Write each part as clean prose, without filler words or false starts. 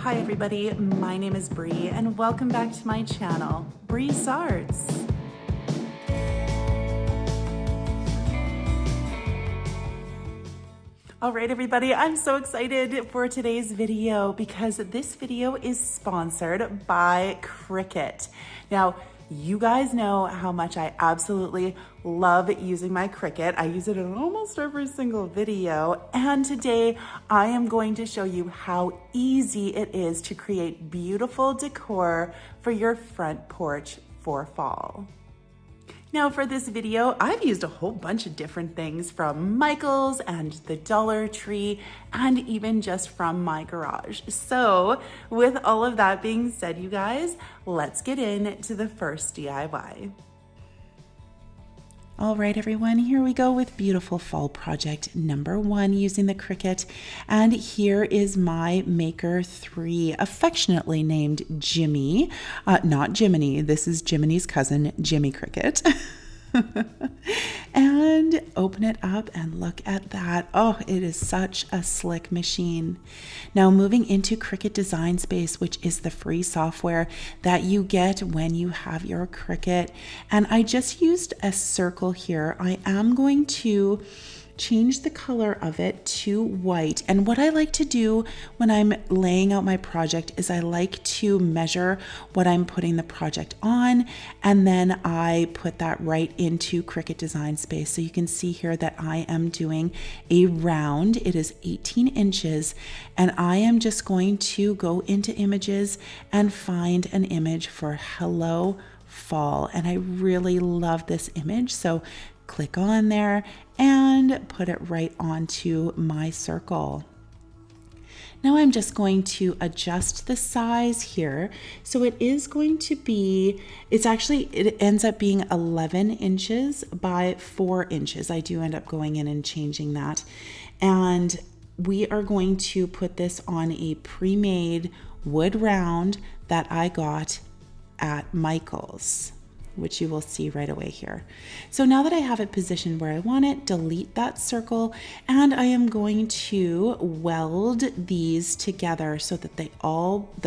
Hi everybody, my name is Bree and welcome back to my channel, Bree's Arts. All right everybody, I'm so excited for today's video because this video is sponsored by Cricut. Now, you guys know how much I absolutely love using my Cricut. I use it in almost every single video. And today I am going to show you how easy it is to create beautiful decor for your front porch for fall. Now for this video, I've used a whole bunch of different things from Michael's and the Dollar Tree and even just from my garage. So with all of that being said, you guys, let's get into the first DIY. All right, everyone, here we go with beautiful fall project number 1 using the Cricut. And here is my Maker 3, affectionately named Jimmy. Not Jiminy, this is Jiminy's cousin, Jimmy Cricut. And open it up and look at that. Oh, it is such a slick machine. Now moving into Cricut Design Space, which is the free software that you get when you have your Cricut. And I just used a circle here. I am going to change the color of it to white. And what I like to do when I'm laying out my project is I like to measure what I'm putting the project on, and then I put that right into Cricut Design Space. So you can see here that I am doing a round. It is 18 inches, and I am just going to go into images and find an image for Hello Fall. And I really love this image. So click on there and put it right onto my circle. Now I'm just going to adjust the size here. So it is going to be, it ends up being 11 inches by 4 inches. I do end up going in and changing that. And we are going to put this on a pre-made wood round that I got at Michael's, which you will see right away here. So now that I have it positioned where I want it, delete that circle, and I am going to weld these together so that the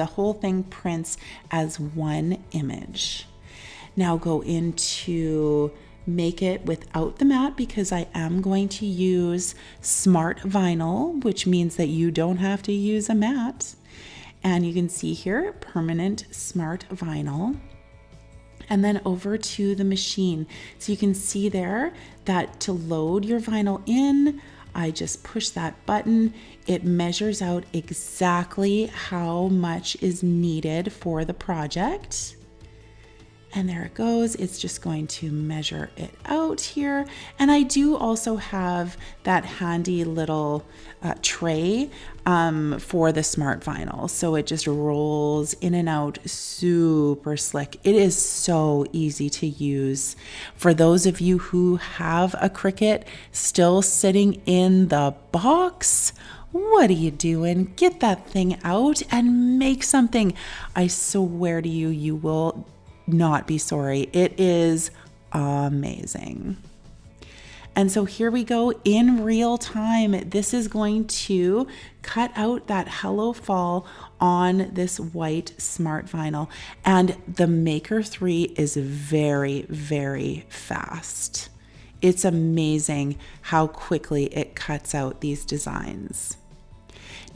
whole thing prints as one image. Now go into Make It without the mat because I am going to use smart vinyl, which means that you don't have to use a mat. And you can see here, permanent smart vinyl. And then over to the machine. So you can see there that to load your vinyl in, I just push that button. It measures out exactly how much is needed for the project. And there it goes. It's just going to measure it out here. And I do also have that handy little tray for the smart vinyl. So it just rolls in and out super slick. It is so easy to use. For those of you who have a Cricut still sitting in the box, what are you doing? Get that thing out and make something. I swear to you, you will not be sorry. It is amazing. And so here we go in real time. This is going to cut out that Hello Fall on this white smart vinyl. And the Maker 3 is very, very fast. It's amazing how quickly it cuts out these designs.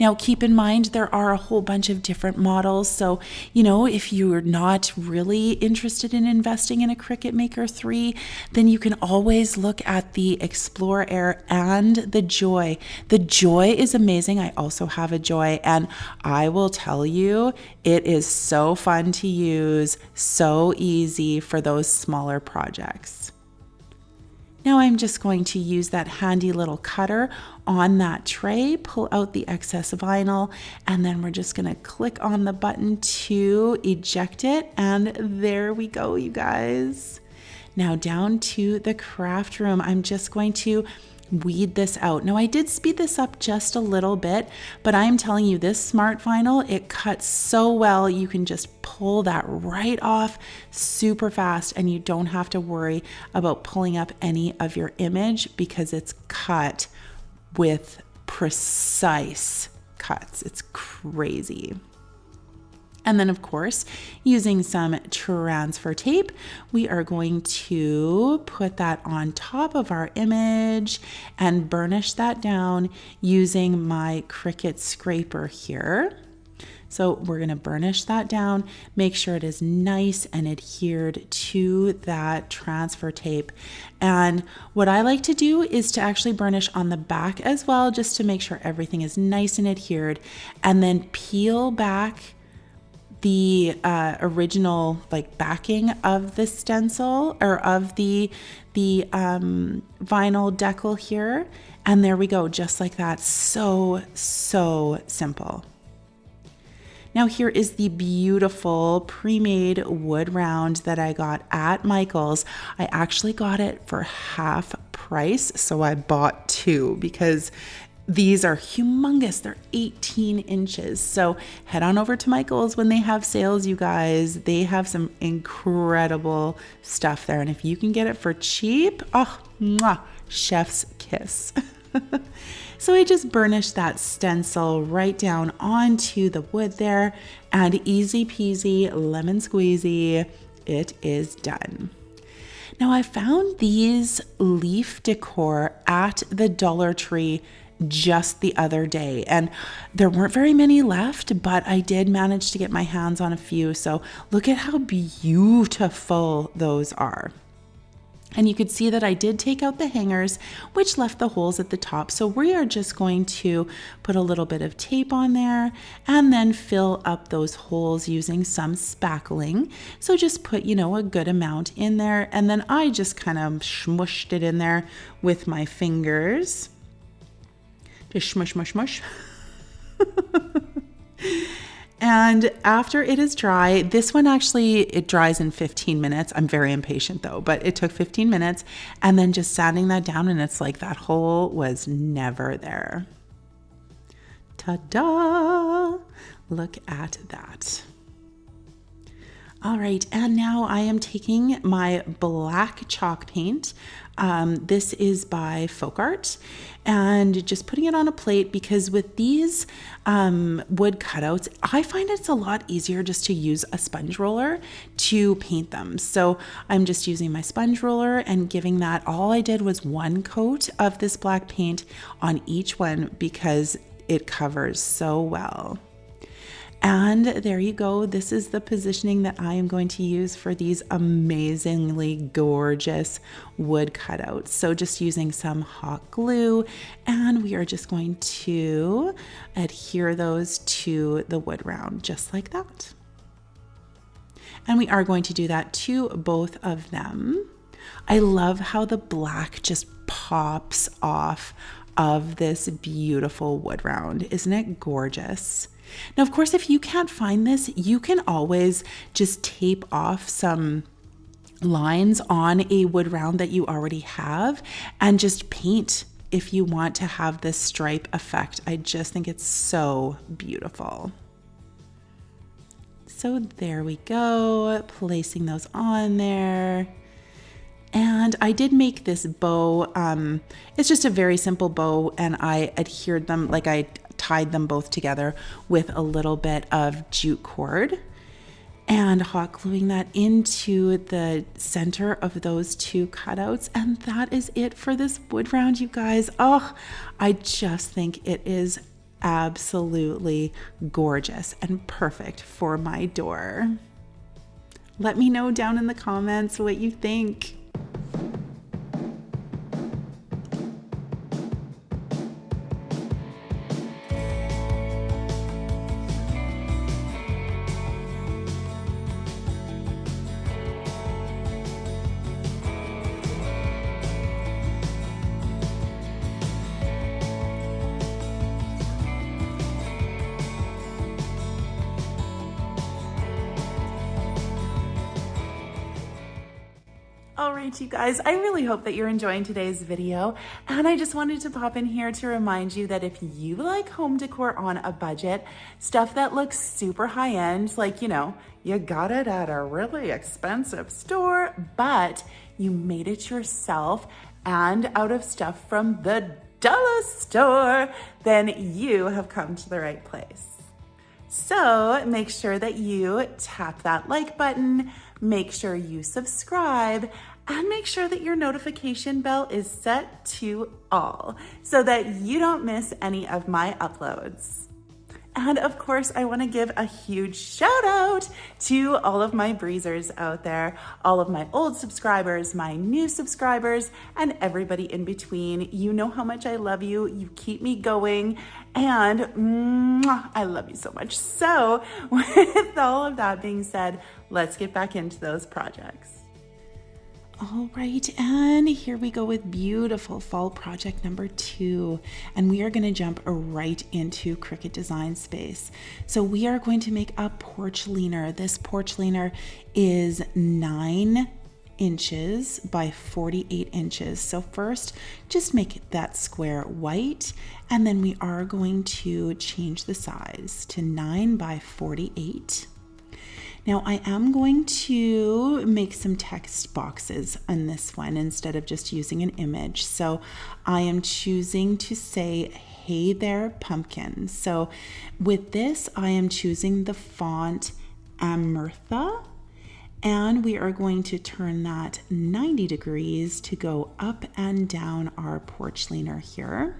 Now, keep in mind, there are a whole bunch of different models. So, if you're not really interested in investing in a Cricut Maker 3, then you can always look at the Explorer Air and the Joy. The Joy is amazing. I also have a Joy, and I will tell you, it is so fun to use, so easy for those smaller projects. Now I'm just going to use that handy little cutter on that tray, pull out the excess vinyl, and then we're just going to click on the button to eject it. And there we go, you guys. Now down to the craft room. I'm just going to weed this out. Now I did speed this up just a little bit, but I'm telling you, this smart vinyl, it cuts so well. You can just pull that right off super fast, and you don't have to worry about pulling up any of your image because it's cut with precise cuts. It's crazy. And then of course, using some transfer tape, we are going to put that on top of our image and burnish that down using my Cricut scraper here. So we're going to burnish that down, make sure it is nice and adhered to that transfer tape. And what I like to do is to actually burnish on the back as well, just to make sure everything is nice and adhered, and then peel back the original like backing of the stencil or of the vinyl decal here. And there we go, just like that. So simple. Now here is the beautiful pre-made wood round that I got at Michael's. I actually got it for half price, so I bought two because these are humongous. They're 18 inches. So head on over to Michael's when they have sales, you guys. They have some incredible stuff there. And if you can get it for cheap, oh, mwah, chef's kiss. So I just burnished that stencil right down onto the wood there, and easy peasy, lemon squeezy, it is done. Now I found these leaf decor at the Dollar Tree just the other day, and there weren't very many left, but I did manage to get my hands on a few. So look at how beautiful those are. And you could see that I did take out the hangers, which left the holes at the top. So we are just going to put a little bit of tape on there and then fill up those holes using some spackling. So just put, a good amount in there. And then I just kind of smushed it in there with my fingers. Just smush, smush, smush. And after it is dry, this one actually, it dries in 15 minutes. I'm very impatient though, but it took 15 minutes, and then just sanding that down, and it's like that hole was never there. Ta-da! Look at that. All right, and now I am taking my black chalk paint. This is by Folk Art, and just putting it on a plate, because with these wood cutouts, I find it's a lot easier just to use a sponge roller to paint them. So I'm just using my sponge roller and giving that, all I did was one coat of this black paint on each one because it covers so well. And there you go. This is the positioning that I am going to use for these amazingly gorgeous wood cutouts. So just using some hot glue, and we are just going to adhere those to the wood round just like that. And we are going to do that to both of them. I love how the black just pops off of this beautiful wood round. Isn't it gorgeous? Now, of course, if you can't find this, you can always just tape off some lines on a wood round that you already have and just paint if you want to have this stripe effect. I just think it's so beautiful. So there we go, placing those on there. And I did make this bow. It's just a very simple bow, and I adhered them, like I tied them both together with a little bit of jute cord and hot gluing that into the center of those two cutouts. And that is it for this wood round, you guys. Oh, I just think it is absolutely gorgeous and perfect for my door. Let me know down in the comments what you think. All right, you guys, I really hope that you're enjoying today's video. And I just wanted to pop in here to remind you that if you like home decor on a budget, stuff that looks super high end, like, you got it at a really expensive store, but you made it yourself and out of stuff from the dollar store, then you have come to the right place. So make sure that you tap that like button, make sure you subscribe, and make sure that your notification bell is set to all so that you don't miss any of my uploads. And of course, I want to give a huge shout out to all of my breezers out there, all of my old subscribers, my new subscribers, and everybody in between. You know how much I love you. You keep me going, and I love you so much. So with all of that being said, let's get back into those projects. All right, and here we go with beautiful fall project number 2, and we are going to jump right into Cricut Design Space. So we are going to make a porch leaner. This porch leaner is 9 inches by 48 inches. So first, just make that square white, and then we are going to change the size to 9 by 48. Now I am going to make some text boxes on this one instead of just using an image. So I am choosing to say, "Hey there, pumpkin." So with this, I am choosing the font Amertha, and we are going to turn that 90 degrees to go up and down our porch leaner here.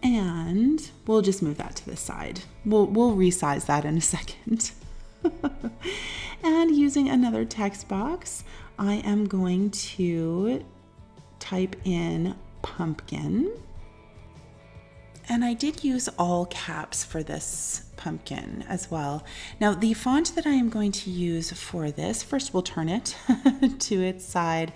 And we'll just move that to the side. We'll resize that in a second. And using another text box, I am going to type in pumpkin. And I did use all caps for this pumpkin as well. Now the font that I am going to use for this, first we'll turn it to its side.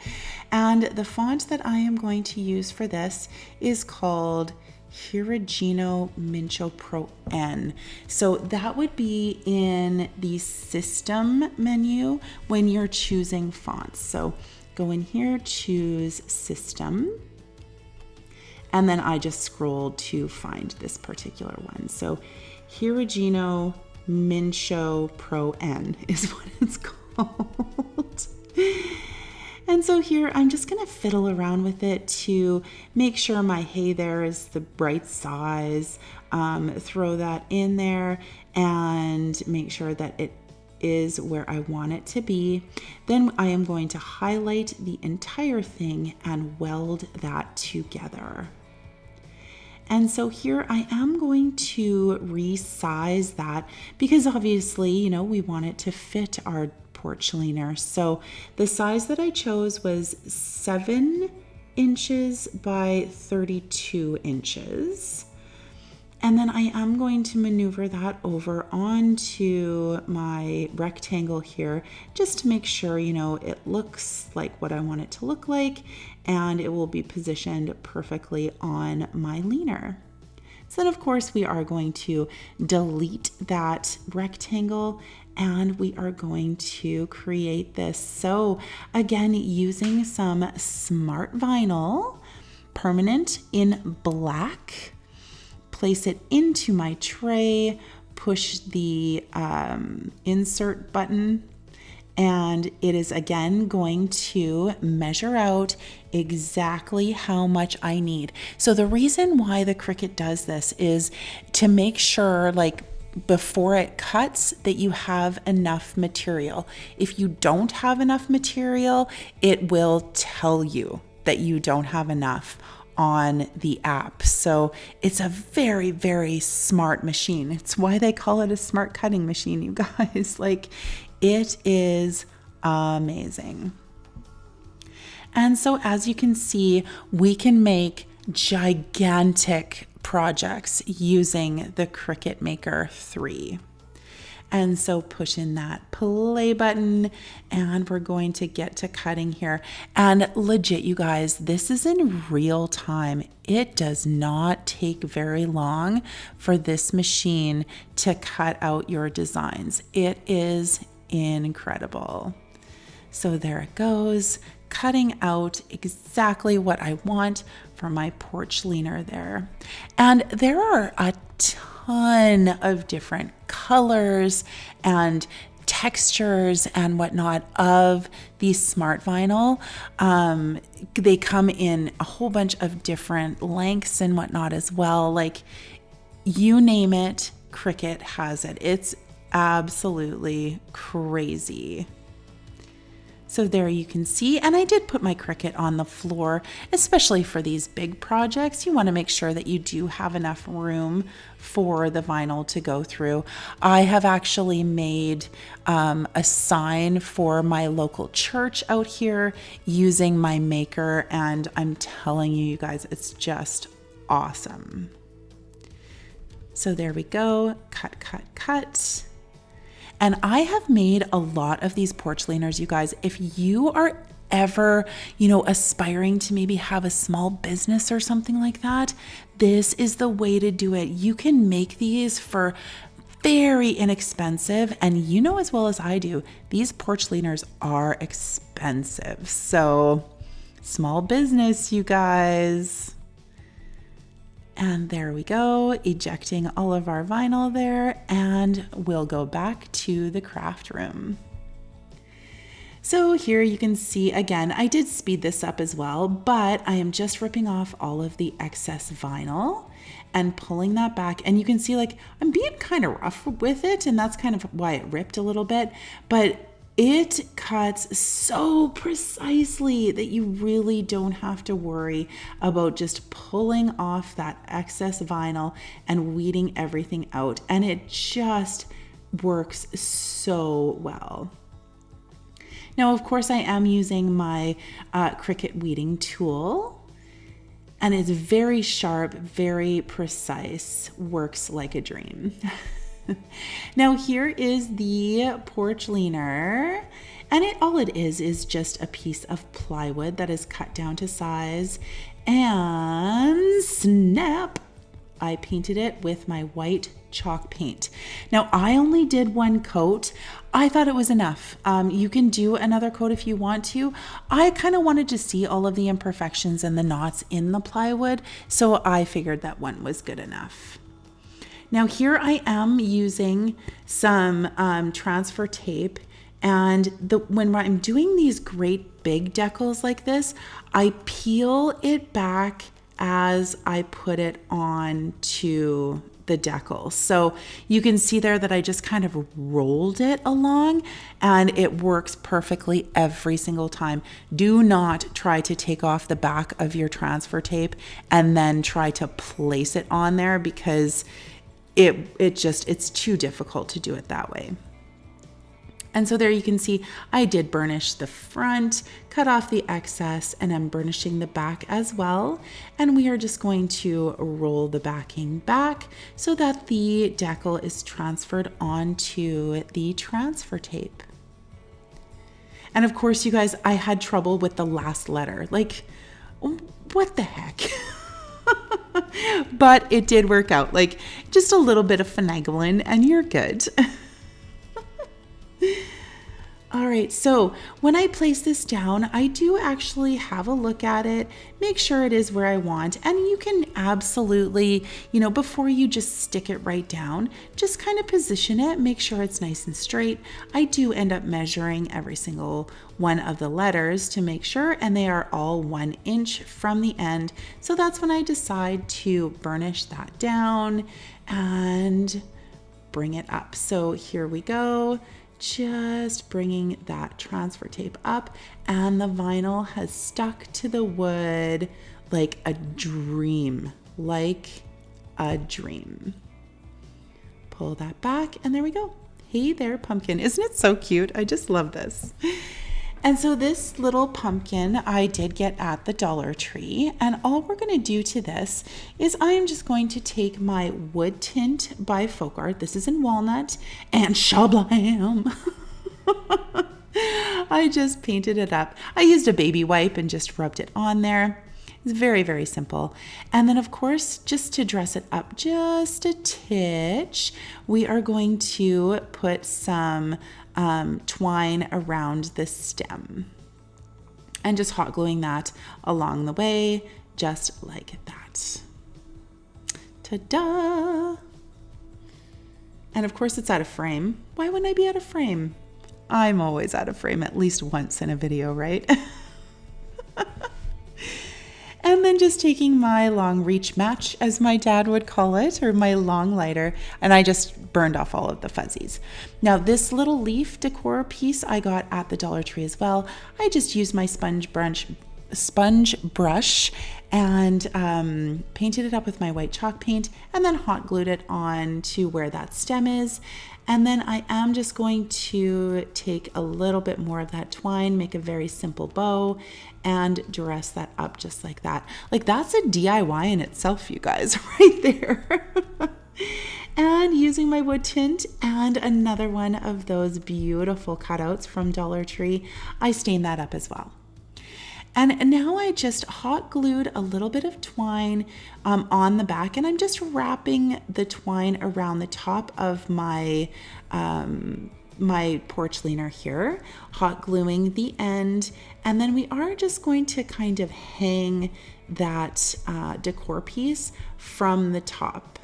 And the font that I am going to use for this is called Hiragino Mincho Pro N. So that would be in the system menu when you're choosing fonts. So go in here, choose system, and then I just scrolled to find this particular one. So Hiragino Mincho Pro N is what it's called. And so here I'm just going to fiddle around with it to make sure my "hey there" is the right size, throw that in there and make sure that it is where I want it to be. Then I am going to highlight the entire thing and weld that together. And so here I am going to resize that because obviously, we want it to fit our porch leaner. So the size that I chose was 7 inches by 32 inches. And then I am going to maneuver that over onto my rectangle here just to make sure, it looks like what I want it to look like, and it will be positioned perfectly on my leaner. So then of course we are going to delete that rectangle and we are going to create this. So again, using some smart vinyl, permanent in black, place it into my tray, push the insert button, and it is again going to measure out exactly how much I need. So the reason why the Cricut does this is to make sure, before it cuts, that you have enough material. If you don't have enough material, it will tell you that you don't have enough on the app. So it's a very, very smart machine. It's why they call it a smart cutting machine, you guys. It is amazing. And so as you can see, we can make gigantic projects using the Cricut Maker 3. And so push in that play button and we're going to get to cutting here. And legit, you guys, this is in real time. It does not take very long for this machine to cut out your designs. It is incredible. So there it goes, cutting out exactly what I want for my porch leaner there. And there are a ton of different colors and textures and whatnot of these smart vinyl. They come in a whole bunch of different lengths and whatnot as well. You name it, Cricut has it. It's absolutely crazy. So there you can see, and I did put my Cricut on the floor, especially for these big projects. You want to make sure that you do have enough room for the vinyl to go through. I have actually made a sign for my local church out here using my maker, and I'm telling you, you guys, it's just awesome. So there we go, cut, cut, cut. And I have made a lot of these porch leaners, you guys. If you are ever, aspiring to maybe have a small business or something like that, this is the way to do it. You can make these for very inexpensive. And you know as well as I do, these porch leaners are expensive. So small business, you guys. And there we go, ejecting all of our vinyl there, and we'll go back to the craft room. So here you can see, again, I did speed this up as well, but I am just ripping off all of the excess vinyl and pulling that back. And you can see, like, I'm being kind of rough with it, and that's kind of why it ripped a little bit, but it cuts so precisely that you really don't have to worry about just pulling off that excess vinyl and weeding everything out. And it just works so well. Now, of course, I am using my Cricut weeding tool, and it's very sharp, very precise, works like a dream. Now here is the porch leaner, and all it is just a piece of plywood that is cut down to size, and snap, I painted it with my white chalk paint. Now I only did one coat. I thought it was enough. You can do another coat if you want to. I kind of wanted to see all of the imperfections and the knots in the plywood, so I figured that one was good enough. Now here I am using some transfer tape, and when I'm doing these great big decals like this, I peel it back as I put it on to the decal. So you can see there that I just kind of rolled it along, and it works perfectly every single time. Do not try to take off the back of your transfer tape and then try to place it on there, because it's too difficult to do it that way. And so there you can see I did burnish the front, cut off the excess, and I'm burnishing the back as well. And we are just going to roll the backing back so that the decal is transferred onto the transfer tape. And of course, you guys, I had trouble with the last letter. Like, what the heck? But it did work out, like just a little bit of finagling and you're good. All right, so when I place this down, I do actually have a look at it, make sure it is where I want, and you can absolutely, before you just stick it right down, just kind of position it, make sure it's nice and straight. I do end up measuring every single one of the letters to make sure, and they are all 1 inch from the end. So that's when I decide to burnish that down and bring it up. So here we go. Just bringing that transfer tape up, and the vinyl has stuck to the wood like a dream, Pull that back, and there we go. Hey there, pumpkin. Isn't it so cute? I just love this. And so this little pumpkin I did get at the Dollar Tree, and all we're going to do to this is I am just going to take my wood tint by Folk Art. This is in walnut, and shablam. I just painted it up. I used a baby wipe and just rubbed it on there. It's very, very simple. And then of course, just to dress it up just a titch, we are going to put some twine around the stem and just hot gluing that along the way, just like that. Ta-da! And of course it's out of frame. Why wouldn't I be out of frame? I'm always out of frame at least once in a video, right? And then just taking my long reach match, as my dad would call it, or my long lighter, and I just burned off all of the fuzzies. Now this little leaf decor piece I got at the Dollar Tree as well. I just used my sponge brush and painted it up with my white chalk paint, and then hot glued it on to where that stem is. And then I am just going to take a little bit more of that twine, make a very simple bow, and dress that up just like that. Like, that's a DIY in itself, you guys, right there. And using my wood tint and another one of those beautiful cutouts from Dollar Tree, I stained that up as well. And now I just hot glued a little bit of twine on the back, and I'm just wrapping the twine around the top of my my porch leaner here, hot gluing the end, and then we are just going to kind of hang that decor piece from the top.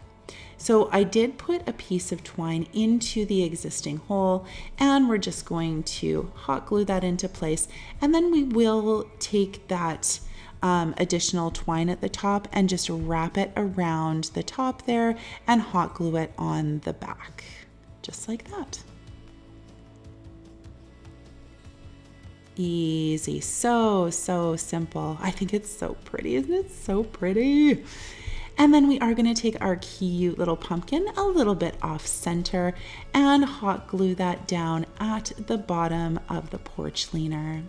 So I did put a piece of twine into the existing hole, and we're just going to hot glue that into place. And then we will take that additional twine at the top and just wrap it around the top there and hot glue it on the back, just like that. Easy, so simple. I think it's so pretty, isn't it? So pretty. And then we are going to take our cute little pumpkin a little bit off center and hot glue that down at the bottom of the porch leaner.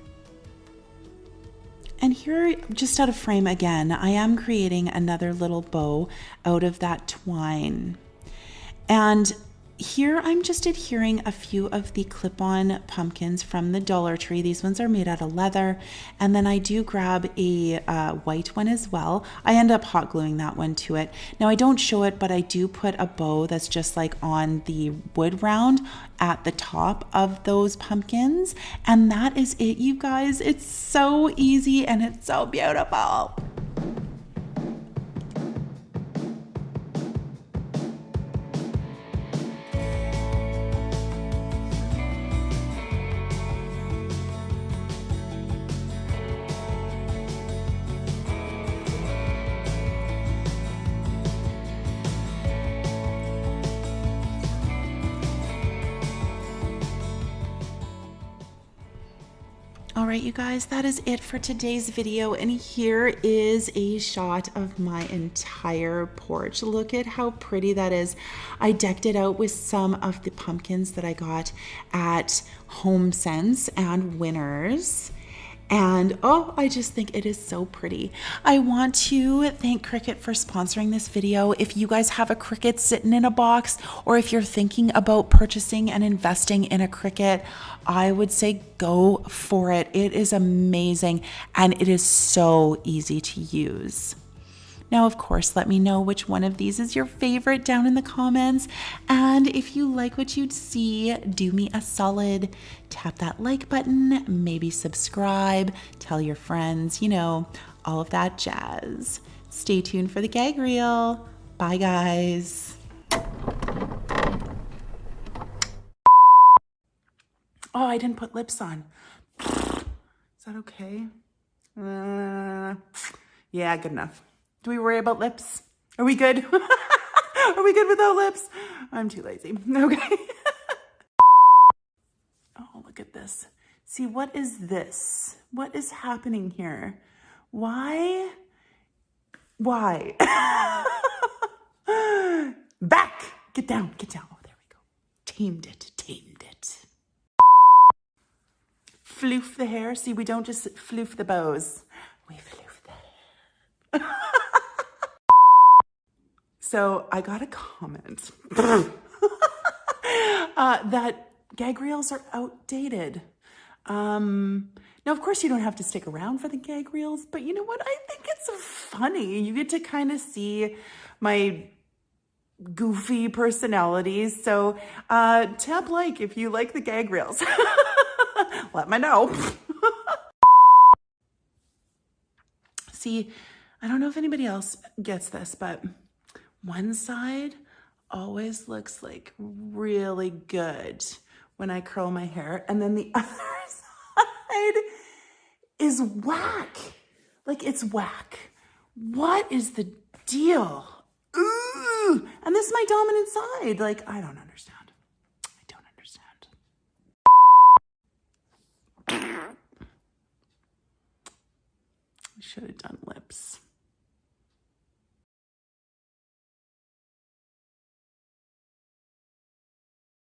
And here, just out of frame again, I am creating another little bow out of that twine. And here I'm just adhering a few of the clip-on pumpkins from the Dollar Tree. These ones are made out of leather. And then I do grab a white one as well. I end up hot gluing that one to it. Now I don't show it, but I do put a bow that's just like on the wood round at the top of those pumpkins. And that is it, you guys. It's so easy and it's so beautiful. All right, you guys, that is it for today's video. And here is a shot of my entire porch. Look at how pretty that is. I decked it out with some of the pumpkins that I got at HomeSense and Winners. And oh, I just think it is so pretty. I want to thank Cricut for sponsoring this video. If you guys have a Cricut sitting in a box, or if you're thinking about purchasing and investing in a Cricut, I would say go for it. It is amazing and it is so easy to use. Now, of course, let me know which one of these is your favorite down in the comments. And if you like what you'd see, do me a solid, tap that like button, maybe subscribe, tell your friends, you know, all of that jazz. Stay tuned for the gag reel. Bye, guys. Oh, I didn't put lips on. Is that okay? Yeah, good enough. Do we worry about lips? Are we good? Are we good without lips? I'm too lazy. Okay. Oh, look at this. See, what is this? What is happening here? Why? Why? Back! Get down, get down. Oh, there we go. Tamed it, tamed it. Floof the hair. See, we don't just floof the bows. We floof the hair. So I got a comment that gag reels are outdated. Now, of course, you don't have to stick around for the gag reels, but you know what? I think it's funny. You get to kind of see my goofy personality. So tap like if you like the gag reels. Let me know. See, I don't know if anybody else gets this, but one side always looks like really good when I curl my hair, and then the other side is whack. Like, it's whack What is the deal? Ooh, and this is my dominant side. Like, I don't understand. I don't understand. I should have done lips.